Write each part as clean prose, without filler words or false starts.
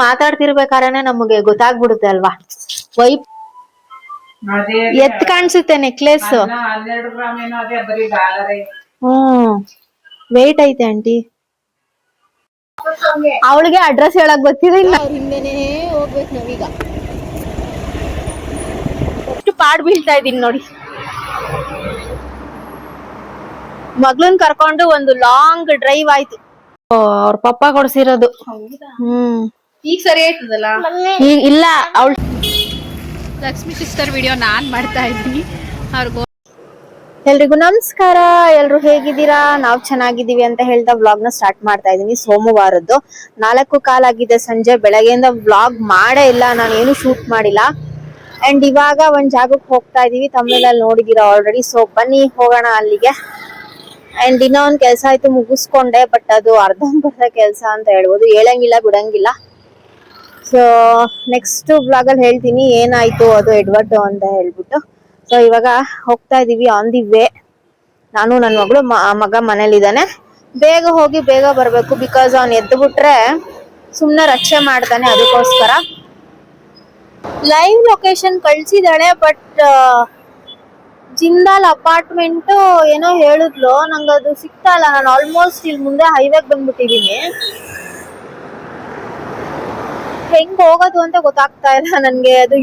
ಮಾತಾಡ್ತಿರ್ಬೇಕಾದ್ರೆ ನಮಗೆ ಗೊತ್ತಾಗ್ಬಿಡುತ್ತೆ ಅಲ್ವಾ ವೈಪ್ ಎತ್ ಕಾಣಿಸುತ್ತೆ ನೆಕ್ಲೆಸ್. 12 ಗ್ರಾಮ್ ಏನೋ ಅದೇ ಬರೀ ಡಾಲರ್. ವೇಟ್ ಐತೆ ಆಂಟಿ. ಅವಳಿಗೆ ಅಡ್ರೆಸ್ ಹೇಳಕ್ ಗೊತ್ತಿಲ್ಲ, ಅವ್ರ ಹಿಂದೆನೆ ಹೋಗ್ಬೇಕು ನಾವೀಗ. ಎಷ್ಟು ಪಾಡ್ ಬೀಳ್ತಾ ಇದೀನಿ ನೋಡಿ. ಮಗಳನ್ ಕರ್ಕೊಂಡು ಒಂದು ಲಾಂಗ್ ಡ್ರೈವ್ ಆಯ್ತು. ಅವ್ರ ಪಪ್ಪ ಕೊಡ್ಸಿರೋದು. ಈಗ ಸರಿ ಆಯ್ತದಲ್ಲ. ಇಲ್ಲ ಅವಳು ಲಕ್ಷ್ಮಿ ಸಿಸ್ಟರ್ ವಿಡಿಯೋ ನಾನ್ ಮಾಡ್ತಾ ಇದ್ದೀನಿ. ಎಲ್ರಿಗೂ ನಮಸ್ಕಾರ. ಎಲ್ರು ಹೇಗಿದ್ದೀರಾ? ನಾವ್ ಚೆನ್ನಾಗಿದ್ದೀವಿ ಅಂತ ಹೇಳ್ತಾ ವ್ಲಾಗ್ ನ ಸ್ಟಾರ್ಟ್ ಮಾಡ್ತಾ ಇದೀನಿ. ಸೋಮವಾರದ್ದು 4:15 ಆಗಿದೆ ಸಂಜೆ. ಬೆಳಗ್ಗೆಯಿಂದ ವ್ಲಾಗ್ ಮಾಡೇ ಇಲ್ಲ, ನಾನು ಏನು ಶೂಟ್ ಮಾಡಿಲ್ಲ. ಅಂಡ್ ಇವಾಗ ಒಂದ್ ಜಾಗಕ್ಕೆ ಹೋಗ್ತಾ ಇದೀವಿ. ತಮಿಳಲ್ಲಿ ನೋಡಿದೀರಾ ಆಲ್ರೆಡಿ. ಸೊ ಬನ್ನಿ ಹೋಗೋಣ ಅಲ್ಲಿಗೆ. ಅಂಡ್ ಇನ್ನೂ ಒಂದ್ ಕೆಲ್ಸ ಆಯ್ತು, ಮುಗಿಸ್ಕೊಂಡೆ. ಬಟ್ ಅದು ಅರ್ಧಂಬರ್ಧ ಕೆಲ್ಸ ಅಂತ ಹೇಳ್ಬೋದು, ಹೇಳಂಗಿಲ್ಲ ಬಿಡಂಗಿಲ್ಲ. ಸೊ ನೆಕ್ಸ್ಟ್ ಬ್ಲಾಗ್ ಅಲ್ಲಿ ಹೇಳ್ತೀನಿ ಏನಾಯ್ತು ಅದು ಎಡ್ವರ್ಡ್ ಅಂತ ಹೇಳ್ಬಿಟ್ಟು. ಸೊ ಇವಾಗ ಹೋಗ್ತಾ ಇದೀವಿ, ಆನ್ ದಿ ವೇ. ನಾನು ನನ್ನ ಮಗಳು ಮಗ ಮನೇಲಿದ್ದಾನೆ. ಬೇಗ ಹೋಗಿ ಬೇಗ ಬರ್ಬೇಕು, ಬಿಕಾಸ್ ಅವ್ನ್ ಎದ್ದು ಬಿಟ್ರೆ ಸುಮ್ನೆ ರಕ್ಷೆ ಮಾಡ್ತಾನೆ. ಅದಕ್ಕೋಸ್ಕರ ಲೈವ್ ಲೊಕೇಶನ್ ಕಳ್ಸಿದಾಳೆ. ಬಟ್ ಜಿಂದಾಲ್ ಅಪಾರ್ಟ್ಮೆಂಟ್ ಏನೋ ಹೇಳಿದ್ಲು, ನಂಗೆ ಅದು ಸಿಗ್ತಾ ಇಲ್ಲ. ನಾನು ಆಲ್ಮೋಸ್ಟ್ ಇಲ್ಲಿ ಮುಂದೆ ಹೈವೇಗ್ ಬಂದ್ಬಿಟ್ಟಿದೀನಿ. ಹೆಂಗ್ ಹೋಗೋದು ಅಂತ ಗೊತ್ತಾಗ್ತಾ ಇಲ್ಲ ನನ್ಗೆ. ಅದು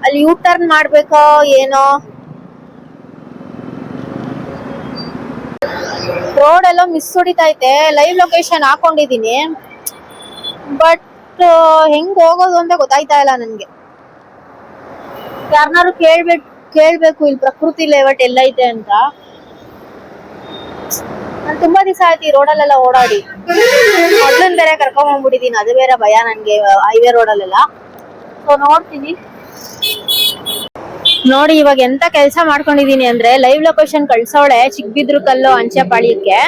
ಅಲ್ಲಿ ಯೂ ಟರ್ನ್ ಮಾಡ್ಬೇಕೋ ಏನೋ. ರೋಡ್ ಎಲ್ಲ ಮಿಸ್ ಹೊಡಿತೈತೆ. ಲೈವ್ ಲೊಕೇಶನ್ ಹಾಕೊಂಡಿದೀನಿ, ಬಟ್ ಹೆಂಗ್ ಹೋಗೋದು ಅಂತ ಗೊತ್ತಾಯ್ತಾ ಇಲ್ಲ ನನ್ಗೆ. ಯಾರನ್ನಾರು ಕೇಳ್ಬೇಕು ಇಲ್ಲಿ ಪ್ರಕೃತಿ ಲೇಔಟ್ ಎಲ್ಲೈತೆ ಅಂತ. ನಾನು ತುಂಬಾ ದಿವಸ ಆಯ್ತು ಈ ರೋಡಲ್ಲೆಲ್ಲ ಓಡಾಡಿ. ಮೊದ್ಲನ್ ಬೇರೆ ಕರ್ಕೊಂಡ್ ಬಂದ್ಬಿಟ್ಟಿದೀನಿ, ಅದು ಬೇರೆ ಭಯ ನನ್ಗೆ ಹೈವೇ ರೋಡಲ್ಲೆಲ್ಲ. ಸೊ ನೋಡ್ತೀನಿ. ನೋಡಿ ಇವಾಗ ಎಂತ ಕೆಲ್ಸ ಮಾಡ್ಕೊಂಡಿದೀನಿ ಅಂದ್ರೆ, ಲೈವ್ ಲೊಕೇಶನ್ ಕಳ್ಸೋಳೆ ಚಿಕ್ಕಬಿದ್ರು ಕಲ್ಲು ಅಂಚೆಪಾಳ್ಯಕ್ಕೆ.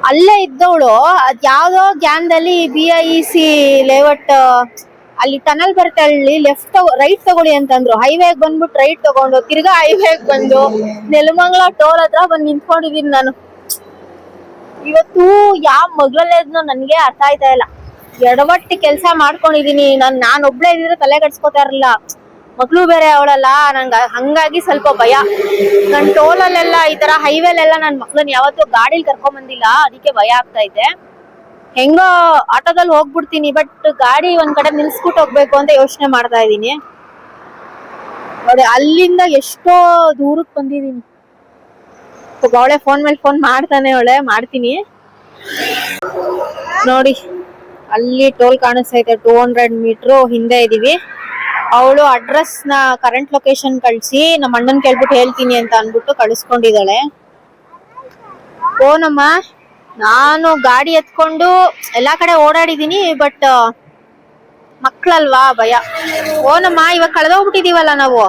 ಅಲ್ಲೇ ಇದ್ದವಳು ಅದ್ ಯಾವ್ದೋ ಗ್ಯಾನ್ದಲ್ಲಿ BIEC ಲೇಔಟ್ ಅಲ್ಲಿ ಟನಲ್ ಬರುತ್ತೆ, ಅಲ್ಲಿ ರೈಟ್ ತಗೊಳ್ಳಿ ಅಂತಂದ್ರು. ಹೈವೇಗ್ ಬಂದ್ಬಿಟ್ಟು ರೈಟ್ ತಗೊಂಡು ತಿರ್ಗಾ ಹೈವೇಗ್ ಬಂದು ನೆಲಮಂಗಲ ಟೋಲ್ ಹತ್ರ ಬಂದು ನಿಂತ್ಕೊಂಡಿದೀನಿ ನಾನು. ಇವತ್ತು ಯಾವ ಮಗಳಲ್ಲೇದ್ನೋ ನನ್ಗೆ ಅರ್ಥ ಆಯ್ತಾ ಇಲ್ಲ. ಎಡವಟ್ಟಿ ಕೆಲ್ಸ ಮಾಡ್ಕೊಂಡಿದೀನಿ. ನಾನ್ ಒಬ್ಳೇ ಇದ್ರೆ ತಲೆ ಕೆಡ್ಸ್ಕೊತಾ ಇರಲಿಲ್ಲ, ಮಕ್ಳು ಬೇರೆ ಅವಳಲ್ಲ. ನಂಗೆ ಹಂಗಾಗಿ ಸ್ವಲ್ಪ ಭಯ. ನನ್ ಟೋಲಲ್ಲೆಲ್ಲ ಈ ತರ ಹೈವೇಲೆಲ್ಲ ನನ್ ಮಕ್ಳನ್ನ ಯಾವತ್ತೂ ಗಾಡಿಲಿ ಕರ್ಕೊಂಡ್ ಬಂದಿಲ್ಲ, ಅದಕ್ಕೆ ಭಯ ಆಗ್ತಾ ಇದೆ. ಹೆಂಗೋ ಆಟೋದಲ್ಲಿ ಹೋಗ್ಬಿಡ್ತೀನಿ, ಬಟ್ ಗಾಡಿ ಒಂದ್ ಕಡೆ ನಿಲ್ಸ್ಬಿಟ್ಟು ಹೋಗ್ಬೇಕು ಅಂತ ಯೋಚನೆ ಮಾಡ್ತಾ ಇದೀನಿ. ನೋಡಿ ಅಲ್ಲಿಂದ ಎಷ್ಟೋ ದೂರಕ್ಕೆ ಬಂದಿದೀನಿ. ಅವಳೆ ಫೋನ್ ಮೇಲೆ ಫೋನ್ ಮಾಡ್ತಾನೆ, ಮಾಡ್ತೀನಿ ನೋಡಿ. ಅಲ್ಲಿ ಟೋಲ್ ಕಾಣಿಸ್ತೈತೆ, 200 ಮೀಟರ್ ಹಿಂದೆ ಇದೀವಿ. ಅವಳು ಅಡ್ರೆಸ್ ನ ಕರೆಂಟ್ ಲೊಕೇಶನ್ ಕಳ್ಸಿ ನಮ್ಮ ಅಣ್ಣನ್ ಕೇಳ್ಬಿಟ್ಟು ಹೇಳ್ತೀನಿ ಅಂತ ಅನ್ಬಿಟ್ಟು ಕಳಿಸ್ಕೊಂಡಿದ್ದಾಳೆ. ಓನಮ್ಮ, ನಾನು ಗಾಡಿ ಎತ್ಕೊಂಡು ಎಲ್ಲಾ ಕಡೆ ಓಡಾಡಿದೀನಿ, ಬಟ್ ಮಕ್ಳಲ್ವಾ ಭಯ. ಓನಮ್ಮ, ಇವಾಗ ಕಳೆದೋಗ್ಬಿಟ್ಟಿದೀವಲ್ಲ ನಾವು,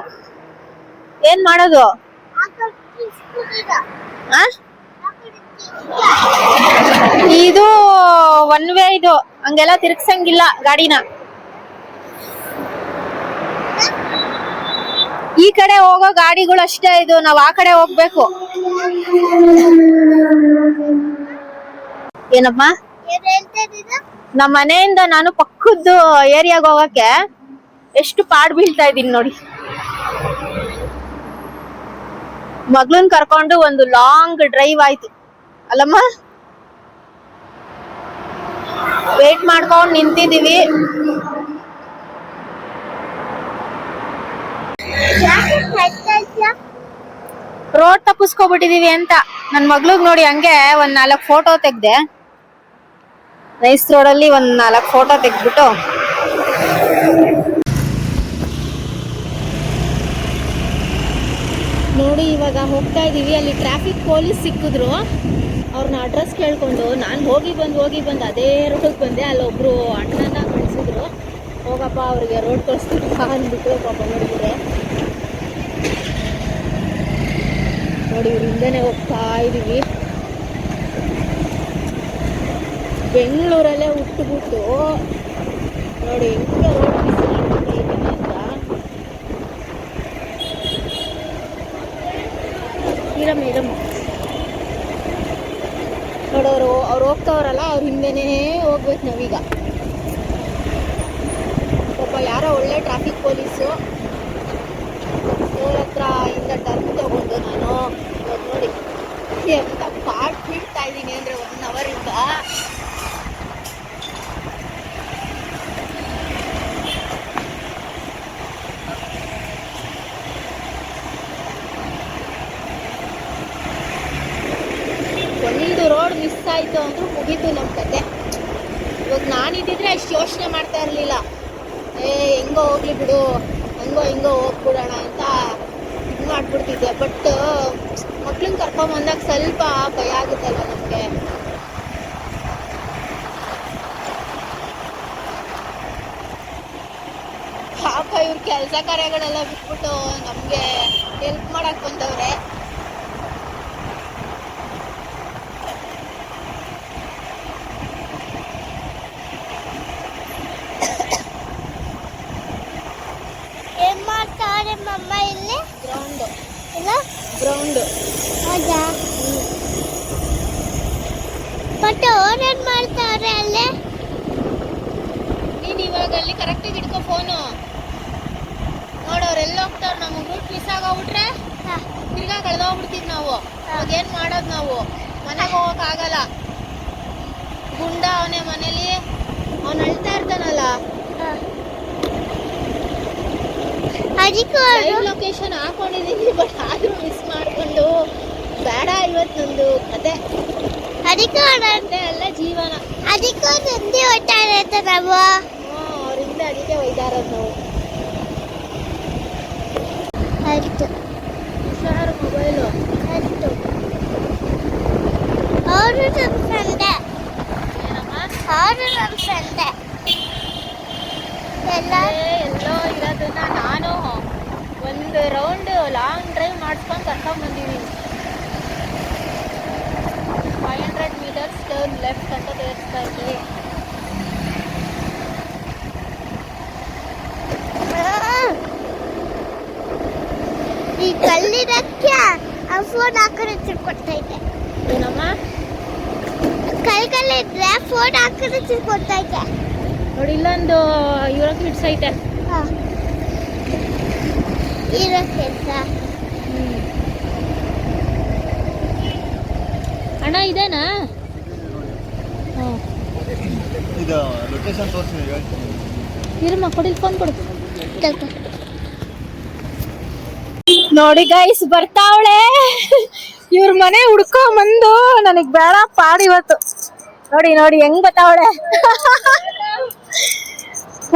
ಏನ್ ಮಾಡೋದು? ಇದು ಒನ್ ವೇ, ಇದು ಹಂಗೆಲ್ಲ ತಿರ್ಗ್ಸಂಗಿಲ್ಲ ಗಾಡಿನ. ಈ ಕಡೆ ಹೋಗೋ ಗಾಡಿಗಳು ಅಷ್ಟೇ, ಇದು ನಾವ್ ಆ ಕಡೆ ಹೋಗ್ಬೇಕು. ಏನಮ್ಮ? ನಮ್ಮ ಮನೆಯಿಂದ ನಾನು ಪಕ್ಕದ್ದು ಏರಿಯಾಗ ಹೋಗಕ್ಕೆ ಎಷ್ಟು ಪಾಡ್ ಬೀಳ್ತಾ ಇದೀನಿ ನೋಡಿ. ಮಗಳನ್ ಕರ್ಕೊಂಡು ಒಂದು ಲಾಂಗ್ ಡ್ರೈವ್ ಆಯ್ತು ಅಲ್ಲಮ್ಮ. ವೇಟ್ ಮಾಡ್ಕೊಂಡು ನಿಂತಿದೀವಿ. ರೋಡ್ ತಪ್ಪಿಸ್ಕೊಬಿಟ್ಟಿದೀವಿ ಅಂತ. ನನ್ ಮಗ್ಳಿಗ್ ನೋಡಿ ಹಂಗೆ ಒಂದ್ 4 ಫೋಟೋ ತೆಗ್ದೆ. ನೈಸ್ ರೋಡಲ್ಲಿ ಒಂದ್ 4 ಫೋಟೋ ತೆಗ್ದ್ಬಿಟ್ಟು ನೋಡಿ ಇವಾಗ ಹೋಗ್ತಾ ಇದೀವಿ. ಅಲ್ಲಿ ಟ್ರಾಫಿಕ್ ಪೊಲೀಸ್ ಸಿಕ್ಕಿದ್ರು. ಅವ್ರನ್ನ ಅಡ್ರೆಸ್ ಕೇಳ್ಕೊಂಡು ನಾನು ಹೋಗಿ ಬಂದು ಅದೇ ರೋಡ್ ಬಂದೆ. ಅಲ್ಲೊಬ್ರು ಅಣ್ಣನ ಕಳಿಸಿದ್ರು, ಹೋಗಪ್ಪ ಅವ್ರಿಗೆ ರೋಡ್ ತೋರಿಸ್ತೀನಿ ಅಂದ್ಬಿಟ್ಟು. ಪಾಪ ನೋಡಿದ್ರೆ ನೋಡಿ ಇವ್ರ ಹಿಂದೆನೆ ಹೋಗ್ತಾ ಇದೀವಿ. ಬೆಂಗಳೂರಲ್ಲೇ ಹುಟ್ಟುಬಿಟ್ಟು ನೋಡಿ ಹೆಂಗೆ ರೋಡ್ ಮಿಸ್ ಮಾಡ್ಬಿಟ್ಟು ಇದ್ದೀನಿ ಅಂತ. ಇರಮ್ಮ ನೋಡೋರು ಅವ್ರು ಹೋಗ್ತಾವ್ರಲ್ಲ, ಅವ್ರ ಹಿಂದೆನೇ ಹೋಗ್ಬೇಕು ನಾವೀಗ. ಪೊಲೀಸು ಸ್ಟೋರ್ ಹತ್ರ ಇಂದ ಟರ್ನ್ ತಗೊಂಡು ನಾನು ಇವಾಗ ನೋಡಿ ಎಂತ ಪಾಟ್ ಬಿಡ್ತಾ ಇದ್ದೀನಿ ಅಂದರೆ 1 ಅವರಿಂದ. ಒಂದು ರೋಡ್ ಮಿಸ್ ಆಯಿತು ಅಂದ್ರೂ ಮುಗೀತು ನಮ್ಮ ಕತೆ. ಇವಾಗ ನಾನಿದ್ದಿದ್ರೆ ಅಷ್ಟು ಯೋಚನೆ ಮಾಡ್ತಾ ಇರಲಿಲ್ಲ, ಹೆಂಗೋ ಹೋಗ್ಲಿ ಬಿಡು, ಹಿಂಗೋ ಹೋಗ್ಬಿಡೋಣ ಅಂತ ಇದು ಮಾಡ್ಬಿಡ್ತಿದ್ದೆ. ಬಟ್ ಮಕ್ಳನ್ನ ಕರ್ಕೊಂಬಂದಾಗ ಸ್ವಲ್ಪ ಭಯ ಆಗುತ್ತಲ್ವ ನಮಗೆ. ಪಾಪ ಇವ್ರ ಕೆಲಸ ಕಾರ್ಯಗಳೆಲ್ಲ ಬಿಟ್ಬಿಟ್ಟು ನಮಗೆ ಹೆಲ್ಪ್ ಮಾಡಕ್ ಬಂದವ್ರೆ. ಏನ್ ಮಾಡ್ತಾರೆ ಮಮ್ಮ ಇಲ್ಲಿ? ಗ್ರೌಂಡ್ ಇಲ್ಲ ಗ್ರೌಂಡ್ ಹೌದಾ? ಮತ್ತೆ ಅವ್ರೇನ್ ಮಾಡ್ತಾರೆ ಅಲ್ಲೇ? ನೀನು ಇವಾಗ ಅಲ್ಲಿ ಕರೆಕ್ಟಾಗಿ ಹಿಡ್ಕೊ ಫೋನು. ನೋಡೋರು ಎಲ್ಲ ಹೋಗ್ತಾವ್ರು, ನಮಗೆ ರೂಟ್ ಮಿಸ್ ಆಗೋಗ್ಬಿಟ್ರೆ ತಿರ್ಗಾ ಕಳೆದೋಗ್ಬಿಡ್ತೀವಿ ನಾವು. ಅವಾಗ ಏನು ಮಾಡೋದು ನಾವು? ಮನೆಗೆ ಹೋಗೋಕ್ಕಾಗಲ್ಲ. ಗುಂಡ ಅವನೇ ಮನೇಲಿ, ಅವನು ಅಳ್ತಾ ಇರ್ತಾನಲ್ಲ. ಅದಕ್ಕೆ ಲೈವ್ ಲೊಕೇಶನ್ ಹಾಕೊಂಡಿದ್ದೀನಿ, ಬಟ್ ಆದರೂ ಮಿಸ್ ಮಾಡಿಕೊಂಡು ಬೇಡ ಇವತ್ತು ನಂದು ಕತೆ. ಅದಕ್ಕೆ ಕತೆ ಅಲ್ಲ ಜೀವನ. ಅದಕ್ಕೆ ನಂದಿ ಹೊಟ್ಟಾರೆ ನಾವು. ಅವರಿಂದ ಅದಕ್ಕೆ ಒಯ್ದಾರದು ನಾವು. ಆಯ್ತು ಹುಷಾರು ಮೊಬೈಲು. ಆಯ್ತು. ಅವರು ನಮ್ಮ ಫ್ರೆಂಡೆ. ಏನಮ್ಮ? ಅವರು ನಮ್ಮ ಫ್ರೆಂಡೆ. ಎಲ್ಲ ಎಲ್ಲೋ ಇರೋದನ್ನ ನಾನು ಒಂದು ರೌಂಡ್ ಲಾಂಗ್ ಡ್ರೈವ್ ಮಾಡಿಸ್ಕೊಂಡು ಕರ್ಕೊಂಡ್ಬಂದಿದ್ದೀನಿ. 500 meters ಟರ್ನ್ ಲೆಫ್ಟ್ ಅಂತ ತೋರಿಸ್ತಾ ಇದ್ವಿ. ಈ ಕಲ್ಲಿಡಕ್ಕೆ ಆ ಫೋನ್ ಹಾಕಿದ್ರೆ ತಿಳ್ಕೊಡ್ತಾ ಇದ್ದೆ. ಏನಮ್ಮ? ಕಲ್ಲಿದ್ರೆ ಫೋನ್ ಹಾಕಿದ್ರೆ ತಿಳ್ಕೊಡ್ತಾ ಇದ್ದೆ. ನೋಡಿ ಇಲ್ಲೊಂದು 2 ಮಿನಿಟ್ಸ್ ಐತೆ. ಇರೋ ಕೆಲಸ ಅಣ್ಣ ಇದೇನಾ? ಹ್ಞೂ ಇದು ಲೊಕೇಶನ್ ತೋರಿಸಿ ಹೇಳ್ತೀನಿ. ಇರಮ್ಮ, ಕೊಡಿ ಫೋನ್ ಕೊಡು. ತಗೋ. ನೋಡಿ ಗೈಸ್, ಬರ್ತಾವಳೆ. ಇವ್ರ ಮನೆ ಹುಡ್ಕೊಂಬಂದು ನನಗ್ ಬೇಡ ಪಾಡಿ ಇವತ್ತು. ನೋಡಿ ನೋಡಿ ಹೆಂಗ್ ಬರ್ತಾವಳೆ.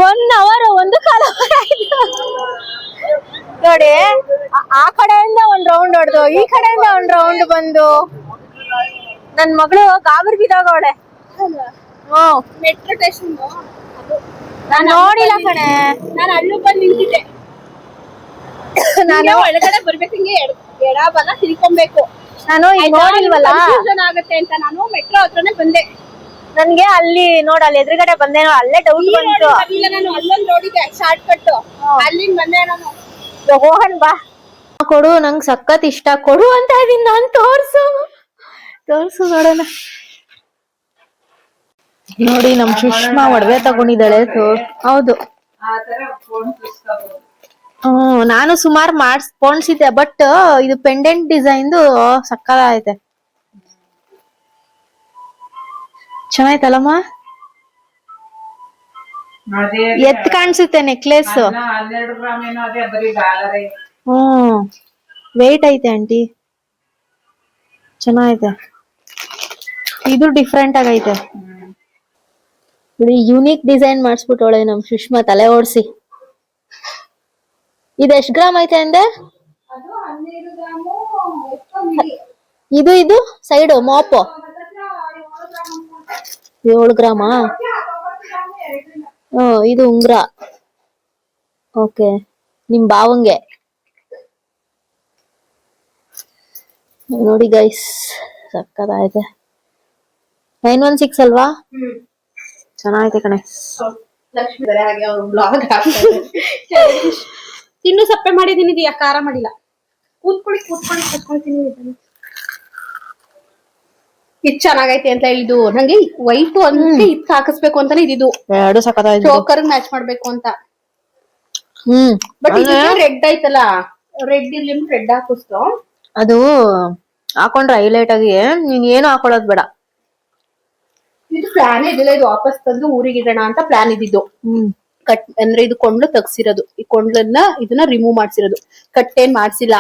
1 hour 1 ಕಾಲ ಆಯ್ತು. ನೋಡಿ ಆ ಕಡೆಯಿಂದ ಒಂದ್ ರೌಂಡ್ ಹೊಡೆದು, ಈ ಕಡೆಯಿಂದ ಒಂದ್ ರೌಂಡ್ ಬಂದು ನನ್ ಮಗಳು ಗಾಬರಿ ಬಿದ್ದೋಗವಳೆ. ಮೆಟ್ರೋ ಸ್ಟೇಷನ್ ನಾನ್ ನೋಡಿಲ್ಲ ಕಣೆ. ನಾನು ಅಲ್ಲೂ ಬಂದು ನಿಂತಿದ್ದೆ. ನಾನು ಒಳಗಡೆ ಬರ್ಬೇಕಂಗೆ ಎಡ ಬಲ ತಿಳ್ಕೊಬೇಕು. ನಾನು ಈಗ ನೋಡಿಲ್ವಲ್ಲ, ಕನ್ಫ್ಯೂಷನ್ ಆಗುತ್ತೆ ಅಂತ ನಾನು ಮೆಟ್ರೋ ಹತ್ರನೇ ಬಂದೆ. ನನ್ಗೆ ಅಲ್ಲಿ ನೋಡ, ಅಲ್ಲಿ ಎದುರುಗಡೆ ಬಂದೇನೋ, ಅಲ್ಲೇ ಡೌಟ್ ಬಂತು. ಇಲ್ಲ, ನಾನು ಅಲ್ಲೊಂದು ನೋಡಿದ್ದೆ ಶಾರ್ಟ್ ಕಟ್, ಅಲ್ಲಿಂದ ಬಂದೆ ನಾನು. ಹೋಗನ್ ಬಾ, ಕೊಡು, ನಂಗ್ ಸಖತ್ ಇಷ್ಟ, ಕೊಡು ಅಂತ ಇದೀನಿ ನಾನ್. ತೋರ್ಸು ನೋಡೋಣ. ನೋಡಿ ನಮ್ ಸುಷ್ಮಾ ಒಡವೆ ತಗೊಂಡಿದ್ದಾಳೆ. ಹೌದು, ನಾನು ಸುಮಾರು ಪೋಣಿಸಿದ್ದೆ, ಬಟ್ ಇದು ಪೆಂಡೆಂಟ್ ಡಿಸೈನ್ ಸಕ್ಕತ್ತಾಗೈತೆ. ಚೆನ್ನಾಯ್ತಲ್ಲಮ್ಮ? ಎತ್ ಕಾಣಿಸುತ್ತೆ ನೆಕ್ಲೆಸ್. 12 ಗ್ರಾಮ್ ಏನೋ ಅದೇ, ಬರೀ ಡಾಲರೇ. ವೇಟ್ ಐತೆ ಆಂಟಿ, ಚೆನ್ನಾಗೈತೆ. ಇದು ಡಿಫ್ರೆಂಟ್ ಆಗೈತೆ. ಯೂನಿಕ್ ಡಿಸೈನ್ ಮಾಡಿಸ್ಬಿಟ್ಟವಳೆ ನಮ್ ಸುಷ್ಮಾ, ತಲೆ ಓಡಿಸಿ. ಇದು ಎಷ್ಟು ಗ್ರಾಮ್ ಐತೆ ಅಂದೆ? ಇದು ಸೈಡು ಮಾಪು 7 ಗ್ರಾಮಾ? ಇದು ಉಂಗ್ರ. ಓಕೆ, ನಿಮ್ ಬಾವಂಗೆ. ನೋಡಿ ಗೈಸ್, ಸಕ್ಕತ್ತಾಗೈತೆ. 916 ಅಲ್ವಾ? ಚೆನ್ನಾಗೈತೆ ಕಣೆ. ಲಕ್ಷ್ಮಿ ಬೇರೆ ಹಾಗೆ ಅವ್ರು ಬ್ಲಾಗ್ ತಿನ್ನು ಸಪ್ಪೆ ಮಾಡಿದೀನಿ, ಖಾರ ಮಾಡಿಲ್ಲ. ಕೂತ್ಕೊಳ್ತೀನಿ. ಇದು ಚೆನ್ನಾಗೈತೆ ಅಂತ ಇದು ನಂಗೆ ವೈಟ್ ಅಂತ ಇದ್ ಹಾಕಿಸ್ಬೇಕು ಅಂತಾನೆ ಇದಿದ್ದು. ಎರಡು ಸಕ್ಕತ್ತಾಗೈತೆ. ಚೋಕರ್ ಮ್ಯಾಚ್ ಮಾಡ್ಬೇಕು ಅಂತ. ಬಟ್ ಇದು ರೆಡ್ ಐತಲ್ಲ, ರೆಡ್ ಇರ್ಲಿ ರೆಡ್ ಹಾಕಿಸ್ತು. ಅದು ಹಾಕೊಂಡ್ರೆ ಹೈಲೈಟ್ ಆಗಿ ನೀನ್ ಏನು ಹಾಕೊಳ್ಳೋದ್ ಬೇಡ. ಇದು ಪ್ಲಾನ್ ಇದಿಲ್ಲ, ಇದು ವಾಪಸ್ ತಂದು ಊರಿಗೆ ಇಡೋಣ ಅಂತ ಪ್ಲಾನ್ ಇದ್ದಿದ್ದು. ಕಟ್ ಅಂದ್ರೆ ಇದು ಕೊಂಡ್ಲು ತಗ್ಸಿರೋದು, ಈ ಕೊಂಡ್ಲನ್ನ ಇದನ್ನ ರಿಮೂವ್ ಮಾಡ್ಸಿರೋದು, ಕಟ್ಟೇನ್ ಮಾಡ್ಸಿಲ್ಲ.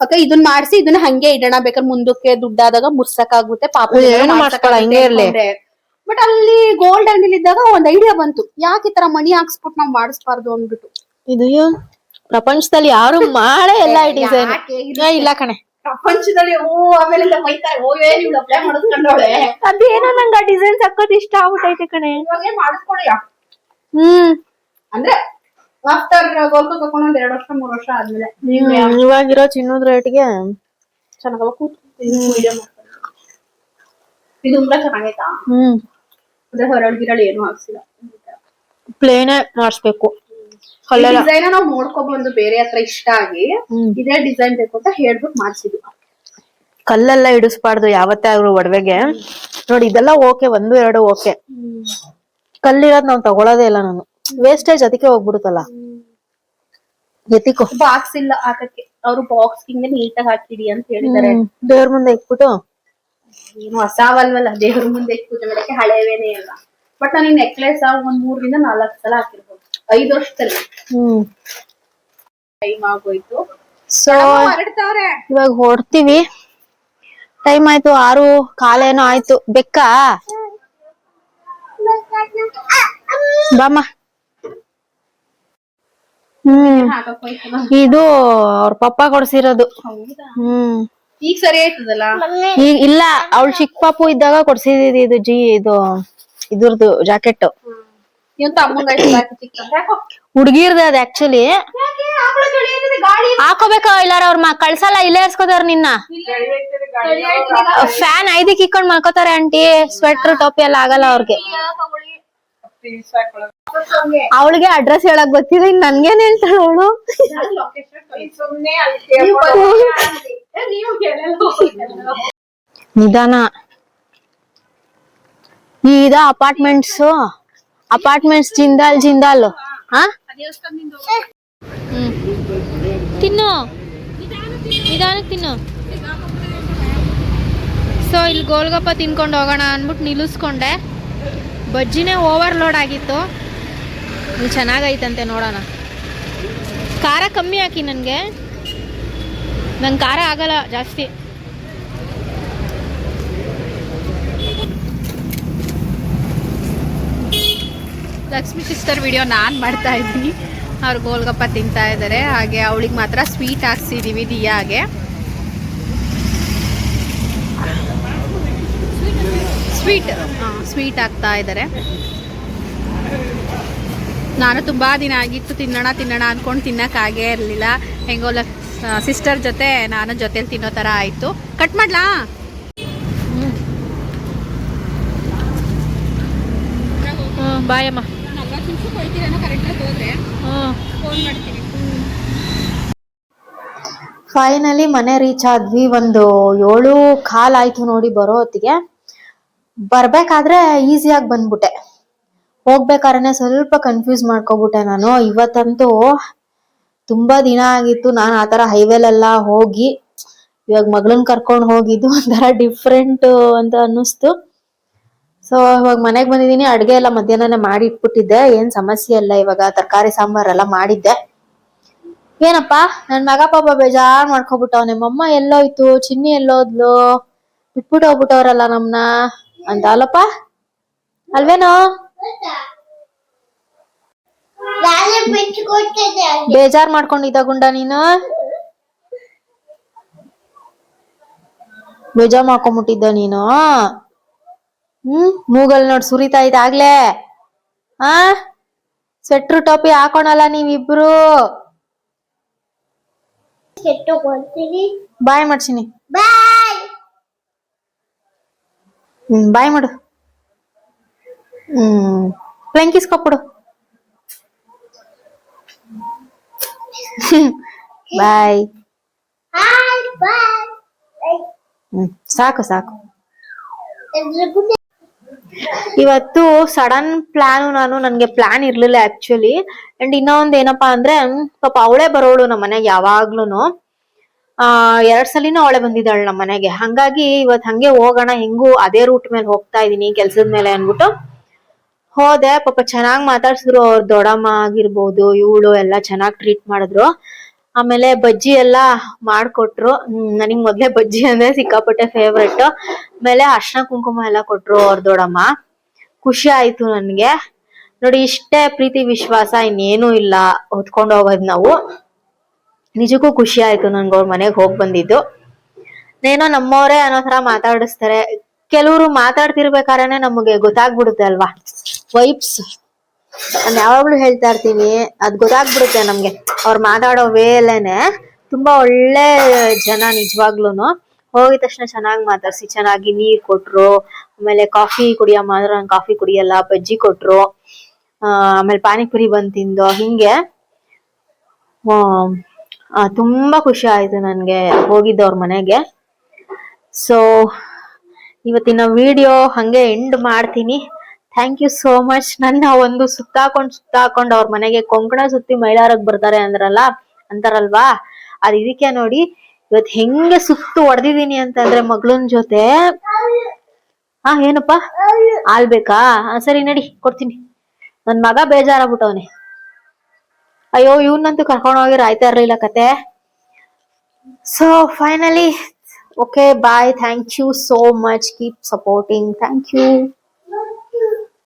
ಅಕ್ಕ ಇದನ್ನ ಮಾಡ್ಸಿ ಇದನ್ನ ಹಂಗೆ ಇಡೋಣ, ಬೇಕಾದ್ರೆ ಮುಂದಕ್ಕೆ ದುಡ್ಡಾದಾಗ ಮುರ್ಸಕ್ ಆಗುತ್ತೆ ಪಾಪ. ಏನು ಮಾಡ್ಸ್ಕೊಳ, ಹಿಂಗೆ ಇರ್ಲಿ. ಬಟ್ ಅಲ್ಲಿ ಗೋಲ್ಡ್ ಅಂಗಡಿ ಇದ್ದಾಗ ಒಂದ್ ಐಡಿಯಾ ಬಂತು, ಯಾಕೆ ಈ ತರ ಮಣಿ ಹಾಕ್ಸ್ಬಿಟ್ಟು ನಾವ್ ಮಾಡಿಸ್ಬಾರ್ದು ಅಂದ್ಬಿಟ್ಟು. ಇದು ಪ್ರಪಂಚದಲ್ಲಿ ಯಾರು ಮಾಡೇ ಎಲ್ಲ ಡಿಸೈನ್ ಇಲ್ಲ ಕಣೆ. ಪ್ರಪಂಚದಲ್ಲಿ ಆಮೇಲೆ ಬೈತಾರೆ, ಓವೇ ನೀವು ಅಪ್ಲೈ ಮಾಡಿಸ್ಕೊಂಡೋಳೆ. ಅದೇನೋ ನಂಗ ಆ ಡಿಸೈನ್ ಸಕ್ಕತ್ ಇಷ್ಟ ಆಗ್ಬಿಟ್ಟೈತೆ ಕಣೆ. ಇವಾಗೇ ಮಾಡಿಸ್ಕೊಳ್ಳಿ. ಅಂದ್ರೆ ಆಫ್ಟರ್ ಗೋಲ್ಕ ತಗೊಂಡು ಒಂದ್ 2 ವರ್ಷ 3 ವರ್ಷ ಆದ್ಮೇಲೆ ಇವಾಗಿರೋ ಚಿನ್ನದ ರೇಟ್ಗೆ ಚೆನ್ನಾಗವ ಇದು ಉಂಗ್ರ ಚೆನ್ನಾಗೈತಾ? ಅಂದ್ರೆ ಹೊರಳ್ಗಿರಳು ಏನು ಹಾಕ್ಸಿಲ್ಲ, ಪ್ಲೇನೇ ಮಾಡಿಸ್ಬೇಕು. ಡಿಸೈನ್ ನಾವ್ ನೋಡ್ಕೊಬಂದು ಬೇರೆ ಹತ್ರ ಇಷ್ಟ ಆಗಿ ಇದೇ ಡಿಸೈನ್ ಬೇಕು ಅಂತ ಹೇಳ್ಬಿಟ್ಟು ಮಾಡ್ಸಿದ್ವಿ. ಕಲ್ಲೆಲ್ಲ ಇಡಿಸ್ಬಾರ್ದು ಯಾವತ್ತೇ ಆದ್ರೂ ಒಡವೆಗೆ. ನೋಡಿ ಇದೆಲ್ಲ ಓಕೆ, 1-2 ಓಕೆ. ಕಲ್ಲಿರೋದ್ ನಾವ್ ತಗೊಳೋದೇ ಇಲ್ಲ ನಾನು, ವೇಸ್ಟೇಜ್ ಅದಕ್ಕೆ ಹೋಗ್ಬಿಡುತ್ತಲ್ಲ. ಎತ್ತಿಕೋ. ಬಾಕ್ಸ್ ಇಲ್ಲ ಹಾಕಕ್ಕೆ, ಅವ್ರು ಬಾಕ್ಸ್ ಹಿಂಗೆ ನೀಟಾಗಿ ಹಾಕಿಡಿ ಅಂತ ಹೇಳಿದಾರೆ. ದೇವ್ರ ಮುಂದೆ ಇಕ್ಬಿಟ್ಟು ಏನು ಹೊಸಾವಲ್ವಲ್ಲ, ದೇವ್ರ ಮುಂದೆ ಪೂಜೆ ಮಾಡಕ್ಕೆ ಹಳೇವೇನೇ ಇಲ್ಲ. ಬಟ್ ನಾನು ಈ ನೆಕ್ಲೆಸ್ ಒಂದ್ 3-4 ಸಲ ಹಾಕಿರ್ಬೋದು 5 ವರ್ಷದಲ್ಲಿ. ಟೈಮ್ ಆಗೋಯ್ತು. ಸೊ ಇವಾಗ ಹೊಡ್ತೀವಿ. ಟೈಮ್ ಆಯ್ತು, 6:15 ಆಯ್ತು. ಬೆಕ್ಕಾ ಬಾಮ. ಇದು ಅವ್ರ ಪಪ್ಪ ಕೊಡ್ಸಿರೋದು. ಈಗ ಸರಿ ಆಯ್ತದಲ್ಲ. ಈಗ ಇಲ್ಲ, ಅವಳು ಚಿಕ್ಕ ಪಾಪು ಇದ್ದಾಗ ಕೊಡ್ಸಿದ್ ಇದು ಇದ್ರದ್ದು ಜಾಕೆಟ್. ಹುಡ್ಗಿರ್ದ ಅದ್ ಆಕ್ಚುಲಿ. ಹಾಕೋಬೇಕ ಇಲ್ಲಾರ ಅವ್ರ ಕಳ್ಸಲ್ಲ, ಇಲ್ಲೇ ಇರ್ಸ್ಕೋತಾರ ನಿನ್ನ. ಫ್ಯಾನ್ 5ಕ್ಕೆ ಇಕ್ಕೊಂಡ್ ಮಲ್ಕೋತಾರೆ ಆಂಟಿ. ಸ್ವೆಟರ್ ಟೋಪಿ ಎಲ್ಲ ಆಗಲ್ಲ ಅವ್ರಿಗೆ. ಅವಳಿಗೆ ಅಡ್ರೆಸ್ ಹೇಳಕ್ ಗೊತ್ತಿಲ್ಲ, ಇನ್ ನನ್ಗೇನ್ ಹೇಳ್ತಾಳ ಅವಳು. ನಿಧಾನ. ಇದ ಅಪಾರ್ಟ್ಮೆಂಟ್ಸ್ ಜಿಂದಾಲ್. ತಿನ್ನು, ನಿಧಾನ ತಿನ್ನು. ಸೊ ಇಲ್ಲಿ ಗೋಲ್ಗಪ್ಪ ತಿನ್ಕೊಂಡು ಹೋಗೋಣ ಅನ್ಬಿಟ್ಟು ನಿಲ್ಲಿಸ್ಕೊಂಡೆ. ಬಜ್ಜಿನೇ ಓವರ್ಲೋಡ್ ಆಗಿತ್ತು. ಇದು ಚೆನ್ನಾಗೈತಂತೆ, ನೋಡೋಣ. ಖಾರ ಕಮ್ಮಿ ಹಾಕಿ ನನಗೆ, ನಂಗೆ ಖಾರ ಆಗಲ್ಲ ಜಾಸ್ತಿ. ಲಕ್ಷ್ಮಿ ಸಿಸ್ಟರ್ ವಿಡಿಯೋ ನಾನು ಮಾಡ್ತಾ ಇದ್ದೀನಿ, ಅವ್ರು ಗೋಲ್ಗಪ್ಪ ತಿಂತಾ ಇದ್ದಾರೆ. ಹಾಗೆ ಅವಳಿಗೆ ಮಾತ್ರ ಸ್ವೀಟ್ ಹಾಕ್ಸಿದೀವಿ ದಿಯಾಗೆ. ಸ್ವೀಟ್ ಹಾಕ್ತಾ ಇದ್ದಾರೆ. ನಾನು ತುಂಬಾ ದಿನ ಆಗಿತ್ತು ತಿನ್ನೋಣ ಅನ್ಕೊಂಡು ತಿನ್ನಕ್ಕಾಗೇ ಇರಲಿಲ್ಲ. ಹೆಂಗೋ ಸಿಸ್ಟರ್ ಜೊತೆ ನಾನು ಜೊತೆಲಿ ತಿನ್ನೋ ಥರ ಆಯಿತು. ಕಟ್ ಮಾಡ್ಲಾ? ಬಾಯಮ್ಮ. ಫೈನಲಿ ಮನೆ ರೀಚ್ ಆದ್ವಿ. ಒಂದು 7:15 ಆಯ್ತು ನೋಡಿ ಬರೋ ಹೊತ್ತಿಗೆ. ಬರ್ಬೇಕಾದ್ರೆ ಈಸಿಯಾಗಿ ಬಂದ್ಬಿಟ್ಟೆ, ಹೋಗ್ಬೇಕಾದ್ರೆ ಸ್ವಲ್ಪ ಕನ್ಫ್ಯೂಸ್ ಮಾಡ್ಕೊಬಿಟ್ಟೆ ನಾನು. ಇವತ್ತಂತೂ ತುಂಬಾ ದಿನ ಆಗಿತ್ತು ನಾನು ಆತರ ಹೈವೇಲೆಲ್ಲ ಹೋಗಿ. ಇವಾಗ ಮಗಳನ್ನ ಕರ್ಕೊಂಡು ಹೋಗಿದ್ದು ಒಂಥರ ಡಿಫ್ರೆಂಟ್ ಅಂತ ಅನ್ನಿಸ್ತು. ಸೊ ಇವಾಗ ಮನೆಗ್ ಬಂದಿದೀನಿ. ಅಡ್ಗೆ ಎಲ್ಲ ಮಧ್ಯಾಹ್ನನೇ ಮಾಡಿ ಇಟ್ಬಿಟ್ಟಿದ್ದೆ, ಏನ್ ಸಮಸ್ಯೆ ಇಲ್ಲ. ಇವಾಗ ತರಕಾರಿ ಸಾಂಬಾರೆಲ್ಲ ಮಾಡಿದ್ದೆ. ಏನಪ್ಪಾ ನನ್ ಮಗ ಪಾಪ ಬೇಜಾರ್ ಮಾಡ್ಕೊಬಿಟ್ಟವ್. ನಿಮ್ಮಮ್ಮ ಎಲ್ಲೋಯ್ತು, ಚಿನ್ನಿ ಎಲ್ಲೋದ್ಲು, ಬಿಟ್ಬಿಟ್ಟು ಹೋಗ್ಬಿಟ್ಟವ್ರಲ್ಲ ನಮ್ನ ಅಂತ ಅಲ್ಲಪ್ಪ, ಅಲ್ವೇನೋ? ಬೇಜಾರ್ ಮಾಡ್ಕೊಂಡಿದ್ದ ಗುಂಡ ನೀನು, ಬೇಜಾರ್ ಮಾಡ್ಕೊಂಡ್ಬಿಟ್ಟಿದ್ದ ನೀನು. ಮೂಗಲ್ ನೋಡ್ ಸುರಿತಾ ಇದ್ದಾಗ್ಲೇ. ಸ್ವೆಟ್ರು ಟೋಪಿ ಹಾಕೋಣಲ್ಲ ನೀವಿಬ್ರು. ಬಾಯ್ ಮಾಡ್ಸಿನಿ. ಬಾಯ್ ಮಾಡು. ಪ್ಲಂಕಿಸ್ಕೊಬಿಡು. ಬಾಯ್. ಸಾಕು. ಇವತ್ತು ಸಡನ್ ಪ್ಲಾನ್ ನನ್ಗೆ ಪ್ಲಾನ್ ಇರ್ಲಿಲ್ಲ ಆಕ್ಚುಲಿ. ಅಂಡ್ ಇನ್ನೊಂದ್ ಏನಪ್ಪಾ ಅಂದ್ರೆ ಪಾಪ ಅವಳೇ ಬರೋಳು ನಮ್ಮ ಮನೆಗೆ ಯಾವಾಗ್ಲೂನು. 2 ಸಲಿನೂ ಅವಳೆ ಬಂದಿದ್ದಾಳೆ ನಮ್ಮ ಮನೆಗೆ. ಹಂಗಾಗಿ ಇವತ್ ಹಂಗೆ ಹೋಗೋಣ, ಹೆಂಗು ಅದೇ ರೂಟ್ ಮೇಲೆ ಹೋಗ್ತಾ ಇದೀನಿ ಕೆಲ್ಸದ ಮೇಲೆ ಅನ್ಬಿಟ್ಟು ಹೋದೆ. ಪಾಪ ಚೆನ್ನಾಗ್ ಮಾತಾಡ್ಸಿದ್ರು ಅವ್ರ ದೊಡ್ಡಮ್ಮ ಆಗಿರ್ಬೋದು, ಇವಳು ಎಲ್ಲಾ ಚೆನ್ನಾಗ್ ಟ್ರೀಟ್ ಮಾಡಿದ್ರು. ಆಮೇಲೆ ಬಜ್ಜಿ ಎಲ್ಲಾ ಮಾಡ್ಕೊಟ್ರು. ನನಗ್ ಮೊದ್ಲೇ ಬಜ್ಜಿ ಅಂದ್ರೆ ಸಿಕ್ಕಾಪಟ್ಟೆ ಫೇವ್ರೆಟ್. ಆಮೇಲೆ ಅರ್ಶಿನ ಕುಂಕುಮ ಎಲ್ಲ ಕೊಟ್ರು ಅವ್ರ ದೊಡ್ಡಮ್ಮ. ಖುಷಿ ಆಯ್ತು ನನ್ಗೆ. ನೋಡಿ, ಇಷ್ಟೇ ಪ್ರೀತಿ ವಿಶ್ವಾಸ, ಇನ್ನೇನು ಇಲ್ಲ ಹೊತ್ಕೊಂಡ್ ಹೋಗೋದ್ ನಾವು. ನಿಜಕ್ಕೂ ಖುಷಿ ಆಯ್ತು ನನ್ಗೆ ಅವ್ರ ಮನೆಗ್ ಹೋಗ್ ಬಂದಿದ್ದು. ಏನೋ ನಮ್ಮವ್ರೆ ಅನ್ನೋ ತರ ಮಾತಾಡಿಸ್ತಾರೆ. ಕೆಲವರು ಮಾತಾಡ್ತಿರ್ಬೇಕಾರೇನೆ ನಮಗೆ ಗೊತ್ತಾಗ್ಬಿಡುತ್ತೆ ಅಲ್ವಾ, ವೈಬ್ಸ್. ನಾನ್ ಯಾವಾಗ್ಲೂ ಹೇಳ್ತಾ ಇರ್ತೀನಿ, ಅದ್ ಗೊತ್ತಾಗ್ಬಿಡುತ್ತೆ ನಮ್ಗೆ. ಅವ್ರು ಮಾತಾಡೋ ವೇಲೇನೆ ತುಂಬಾ ಒಳ್ಳೆ ಜನ ನಿಜವಾಗ್ಲೂನು. ಹೋಗಿದ ತಕ್ಷಣ ಚೆನ್ನಾಗಿ ಮಾತಾಡ್ಸಿ, ಚೆನ್ನಾಗಿ ನೀರ್ ಕೊಟ್ರು. ಆಮೇಲೆ ಕಾಫಿ ಕುಡಿಯಮ್ಮ ಅಂದ್ರೆ ನಾನು ಕಾಫಿ ಕುಡಿಯಲ್ಲ, ಬಜ್ಜಿ ಕೊಟ್ರು. ಆಮೇಲೆ ಪಾನಿಪುರಿ ಬಂದ್ ತಿಂದು. ಹಿಂಗೆ ತುಂಬಾ ಖುಷಿ ಆಯ್ತು ನನ್ಗೆ ಹೋಗಿದ್ದವ್ರ ಮನೆಗೆ. ಸೊ ಇವತ್ತಿನ ವಿಡಿಯೋ ಹಂಗೆ ಎಂಡ್ ಮಾಡ್ತೀನಿ. Thank you so much. ನನ್ನ ಒಂದು ಸುತ್ತಾಕೊಂಡ್ ಅವ್ರ ಮನೆಗೆ ಕೊಂಕಣ ಸುತ್ತಿ ಮೈಲಾರಕ್ ಬರ್ತಾರೆ ಅಂತಾರಲ್ವಾ, ಅದ್ ಇದಕ್ಕೆ ನೋಡಿ. ಇವತ್ ಹೆಂಗೆ ಸುತ್ತು ಹೊಡೆದಿದೀನಿ ಅಂತಂದ್ರೆ ಮಗಳನ್ ಜೊತೆ. ಏನಪ್ಪಾ ಹಾಲ್ ಬೇಕಾ? ಸರಿ ನಡಿ ಕೊಡ್ತೀನಿ. ನನ್ ಮಗ ಬೇಜಾರಾಗ್ಬಿಟ್ಟವನೆ. ಅಯ್ಯೋ, ಇವನ್ನಂತೂ ಕರ್ಕೊಂಡು ಹೋಗಿ ಆಯ್ತಾ ಇರ್ಲಿಲ್ಲ ಕತೆ. So finally, okay, bye. Thank you so much. Keep supporting. Thank you.